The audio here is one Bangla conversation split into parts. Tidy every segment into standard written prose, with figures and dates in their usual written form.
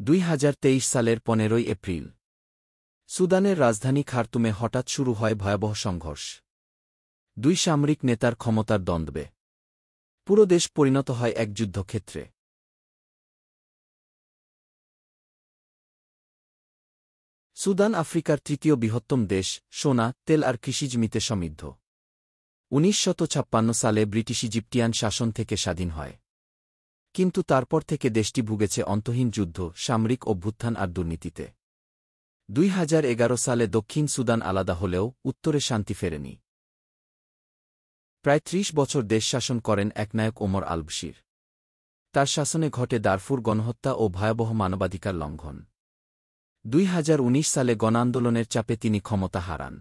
2023 সালের 15 এপ্রিল সুদানের রাজধানী খার্তুমে হঠাৎ শুরু হয় ভয়াবহ সংঘর্ষ। দুই সামরিক নেতার ক্ষমতার দ্বন্দ্বে পুরো দেশ পরিণত হয় এক যুদ্ধক্ষেত্রে। সুদান আফ্রিকার তৃতীয় বৃহত্তম দেশ, সোনা, তেল আর কৃষিজমিতে সমৃদ্ধ। 1956 সালে ব্রিটিশ ইজিপ্টিয়ান শাসন থেকে স্বাধীন হয়, কিন্তু তারপর থেকে দেশটি ভুগেছে অন্তহীন যুদ্ধ, সামরিক অভ্যুত্থান আর দুর্নীতিতে। 2011 সালে দক্ষিণ সুদান আলাদা হলেও উত্তরে শান্তি ফেরেনি। প্রায় 30 বছর দেশ শাসন করেন একনায়ক ওমর আল-বশির। তার শাসনে ঘটে দারফুর গণহত্যা ও ভয়াবহ মানবাধিকার লঙ্ঘন। 2019 সালে গণআন্দোলনের চাপে তিনি ক্ষমতা হারান,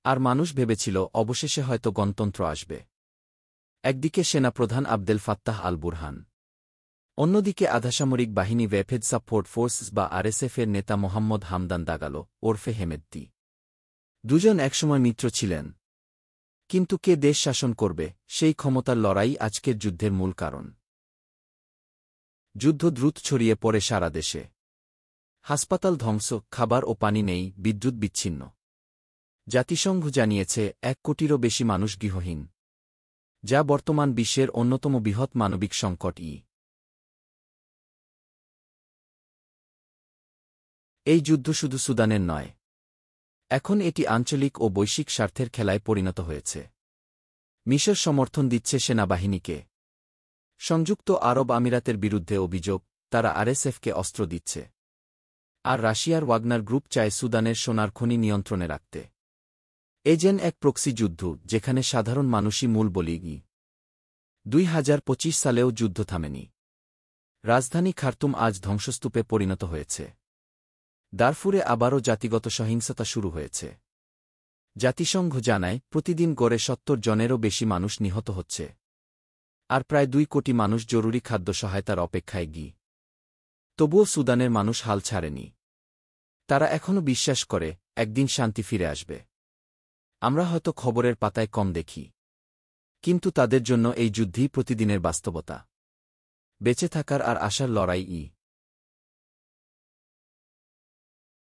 আর মানুষ ভেবেছিল অবশেষে হয়তো গণতন্ত্র আসবে। একদিকে সেনাপ্রধান আবদেল ফাত্তাহ আল বুরহান, অন্যদিকে আধাসামরিক বাহিনী র্যাপিড সাপোর্ট ফোর্সেস বা আরএসএফের নেতা মোহাম্মদ হামদান দাগালো ওরফে হেমেদ্দি। দুজন একসময় মিত্র ছিলেন, কিন্তু কে দেশ শাসন করবে সেই ক্ষমতার লড়াই আজকের যুদ্ধের মূল কারণ। যুদ্ধ দ্রুত ছড়িয়ে পড়ে সারা দেশে। হাসপাতাল ধ্বংস, খাবার ও পানি নেই, বিদ্যুৎ বিচ্ছিন্ন। জাতিসংঘ জানিয়েছে 1 কোটিরও বেশি মানুষ গৃহহীন, যা বর্তমান বিশ্বের অন্যতম বৃহৎ মানবিক সংকট। এই যুদ্ধ শুধু সুদানের নয়, এখন এটি আঞ্চলিক ও বৈশ্বিক স্বার্থের খেলায় পরিণত হয়েছে। মিশর সমর্থন দিচ্ছে সেনাবাহিনীকে। সংযুক্ত আরব আমিরাতের বিরুদ্ধে অভিযোগ, তারা আরএসএফকে অস্ত্র দিচ্ছে। আর রাশিয়ার ওয়াগনার গ্রুপ চায় সুদানের সোনার খনি নিয়ন্ত্রণে রাখতে। এ যেন এক প্রক্সি যুদ্ধ, যেখানে সাধারণ মানুষই মূল বলি। 2025 সালেও যুদ্ধ থামেনি। রাজধানী খার্তুম আজ ধ্বংসস্তূপে পরিণত হয়েছে। দারফুরে আবারও জাতিগত সহিংসতা শুরু হয়েছে। জাতিসংঘ জানায় প্রতিদিন গড়ে 70 জনেরও বেশি মানুষ নিহত হচ্ছে, আর প্রায় 2 কোটি মানুষ জরুরি খাদ্য সহায়তার অপেক্ষায়। তবুও সুদানের মানুষ হাল ছাড়েনি। তারা এখনও বিশ্বাস করে একদিন শান্তি ফিরে আসবে। আমরা হয়তো খবরের পাতায় কম দেখি, কিন্তু তাদের জন্য এই যুদ্ধই প্রতিদিনের বাস্তবতা। বেঁচে থাকার আর আশার লড়াই।